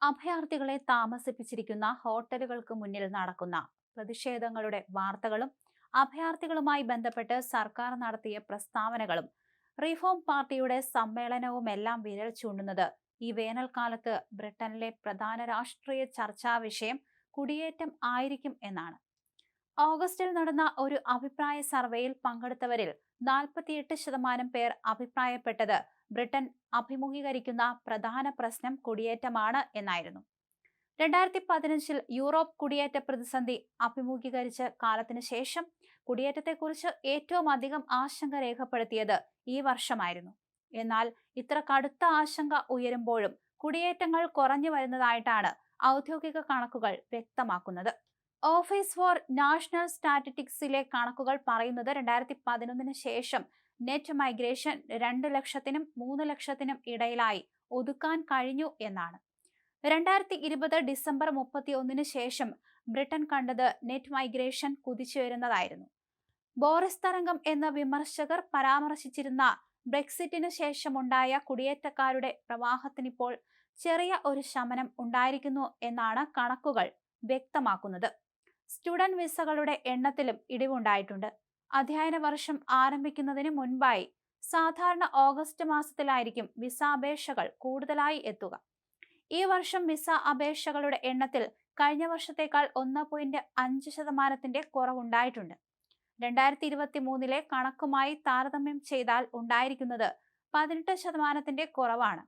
അഭയാർത്ഥികളെ താമസിപ്പിച്ചിരിക്കുന്ന ഹോട്ടലുകൾക്ക് മുന്നിൽ നടക്കുന്ന പ്രതിഷേധങ്ങളുടെ വാർത്തകളും അഭയാർത്ഥികളുമായി ബന്ധപ്പെട്ട് സർക്കാർ നടത്തിയ പ്രസ്താവനകളും റിഫോം പാർട്ടിയുടെ സമ്മേളനവുമെല്ലാം വിരൽ ചൂണ്ടുന്നത് ഈ വേനൽക്കാലത്ത് ബ്രിട്ടനിലെ പ്രധാന രാഷ്ട്രീയ ചർച്ചാ വിഷയം കുടിയേറ്റം ആയിരിക്കും എന്നാണ്. ഓഗസ്റ്റിൽ നടന്ന ഒരു അഭിപ്രായ സർവേയിൽ പങ്കെടുത്തവരിൽ 48% പേർ അഭിപ്രായപ്പെട്ടത് ബ്രിട്ടൻ അഭിമുഖീകരിക്കുന്ന പ്രധാന പ്രശ്നം കുടിയേറ്റമാണ് എന്നായിരുന്നു. 2015 യൂറോപ്പ് കുടിയേറ്റ പ്രതിസന്ധി അഭിമുഖീകരിച്ച കാലത്തിന് ശേഷം കുടിയേറ്റത്തെക്കുറിച്ച് ഏറ്റവും അധികം ആശങ്ക രേഖപ്പെടുത്തിയത് ഈ വർഷമായിരുന്നു. എന്നാൽ ഇത്ര കടുത്ത ആശങ്ക ഉയരുമ്പോഴും കുടിയേറ്റങ്ങൾ കുറഞ്ഞു വരുന്നതായിട്ടാണ് ഔദ്യോഗിക കണക്കുകൾ വ്യക്തമാക്കുന്നത്. ഓഫീസ് ഫോർ നാഷണൽ സ്റ്റാറ്റിസ്റ്റിക്സിലെ കണക്കുകൾ പറയുന്നത് 2011 ശേഷം നെറ്റ് മൈഗ്രേഷൻ 2 ലക്ഷത്തിനും 3 ലക്ഷത്തിനും ഇടയിലായി ഒതുക്കാൻ കഴിഞ്ഞു എന്നാണ്. 2020 ഡിസംബർ 31 ശേഷം ബ്രിട്ടൻ കണ്ടത് നെറ്റ് മൈഗ്രേഷൻ കുതിച്ചുയരുന്നതായിരുന്നു. ബോറിസ് തരംഗം എന്ന വിമർശകർ പരാമർശിച്ചിരുന്ന ബ്രെക്സിറ്റിന് ശേഷമുണ്ടായ കുടിയേറ്റക്കാരുടെ പ്രവാഹത്തിനിപ്പോൾ ചെറിയ ഒരു ശമനം ഉണ്ടായിരിക്കുന്നു എന്നാണ് കണക്കുകൾ വ്യക്തമാക്കുന്നത്. സ്റ്റുഡന്റ് വിസകളുടെ എണ്ണത്തിലും ഇടിവുണ്ടായിട്ടുണ്ട്. അധ്യയന വർഷം ആരംഭിക്കുന്നതിന് മുൻപായി സാധാരണ ഓഗസ്റ്റ് മാസത്തിലായിരിക്കും വിസ അപേക്ഷകൾ കൂടുതലായി എത്തുക. ഈ വർഷം വിസ അപേക്ഷകളുടെ എണ്ണത്തിൽ കഴിഞ്ഞ വർഷത്തേക്കാൾ 1.5% കുറവുണ്ടായിട്ടുണ്ട്. 2023 കണക്കുമായി താരതമ്യം ചെയ്താൽ ഉണ്ടായിരിക്കുന്നത് 18% കുറവാണ്.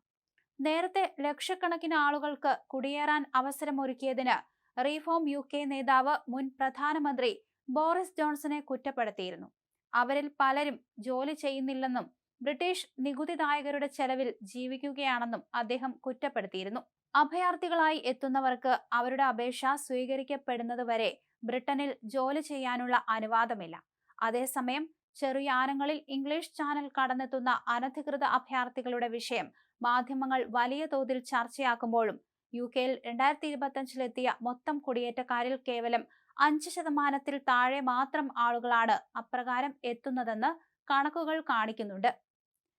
നേരത്തെ ലക്ഷക്കണക്കിന് ആളുകൾക്ക് കുടിയേറാൻ അവസരമൊരുക്കിയതിന് റീഫോം UK നേതാവ് മുൻ പ്രധാനമന്ത്രി ബോറിസ് ജോൺസനെ കുറ്റപ്പെടുത്തിയിരുന്നു. അവരിൽ പലരും ജോലി ചെയ്യുന്നില്ലെന്നും ബ്രിട്ടീഷ് നികുതിദായകരുടെ ചെലവിൽ ജീവിക്കുകയാണെന്നും അദ്ദേഹം കുറ്റപ്പെടുത്തിയിരുന്നു. അഭയാർത്ഥികളായി എത്തുന്നവർക്ക് അവരുടെ അപേക്ഷ സ്വീകരിക്കപ്പെടുന്നതുവരെ ബ്രിട്ടനിൽ ജോലി ചെയ്യാനുള്ള അനുവാദമില്ല. അതേസമയം ചെറുയാനങ്ങളിൽ ഇംഗ്ലീഷ് ചാനൽ കടന്നെത്തുന്ന അനധികൃത അഭയാർത്ഥികളുടെ വിഷയം മാധ്യമങ്ങൾ വലിയ തോതിൽ ചർച്ചയാക്കുമ്പോഴും UK-യിൽ 2025 മൊത്തം കുടിയേറ്റക്കാരിൽ കേവലം 5% താഴെ മാത്രം ആളുകളാണ് അപ്രകാരം എത്തുന്നതെന്ന് കണക്കുകൾ കാണിക്കുന്നുണ്ട്.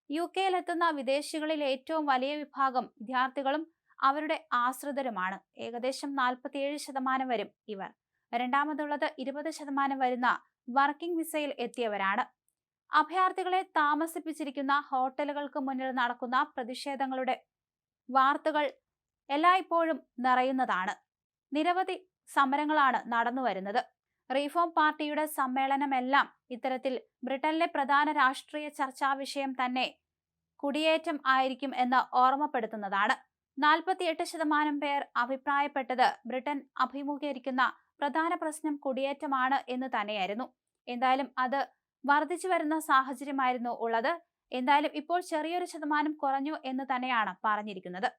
UK-യിൽ എത്തുന്ന വിദേശികളിൽ ഏറ്റവും വലിയ വിഭാഗം വിദ്യാർത്ഥികളും അവരുടെ ആശ്രിതരുമാണ്. ഏകദേശം 47% വരും ഇവർ. രണ്ടാമതുള്ളത് 20% വരുന്ന വർക്കിംഗ് വിസയിൽ എത്തിയവരാണ്. അഭയാർത്ഥികളെ താമസിപ്പിച്ചിരിക്കുന്ന ഹോട്ടലുകൾക്ക് മുന്നിൽ നടക്കുന്ന പ്രതിഷേധങ്ങളുടെ വാർത്തകൾ എല്ലായ്പ്പോഴും നിറയുന്നതാണ്. നിരവധി സമരങ്ങളാണ് നടന്നു വരുന്നത്. റീഫോം പാർട്ടിയുടെ സമ്മേളനമെല്ലാം ഇത്തരത്തിൽ ബ്രിട്ടനിലെ പ്രധാന രാഷ്ട്രീയ ചർച്ചാ വിഷയം തന്നെ കുടിയേറ്റം ആയിരിക്കും എന്ന് ഓർമ്മപ്പെടുത്തുന്നതാണ്. 48% പേർ അഭിപ്രായപ്പെട്ടത് ബ്രിട്ടൻ അഭിമുഖീകരിക്കുന്ന പ്രധാന പ്രശ്നം കുടിയേറ്റമാണ് എന്ന് തന്നെയായിരുന്നു. എന്തായാലും അത് വർദ്ധിച്ചു വരുന്ന സാഹചര്യമായിരുന്നു ഉള്ളത്. എന്തായാലും ഇപ്പോൾ ചെറിയൊരു ശതമാനം കുറഞ്ഞു എന്ന് തന്നെയാണ് പറഞ്ഞിരിക്കുന്നത്.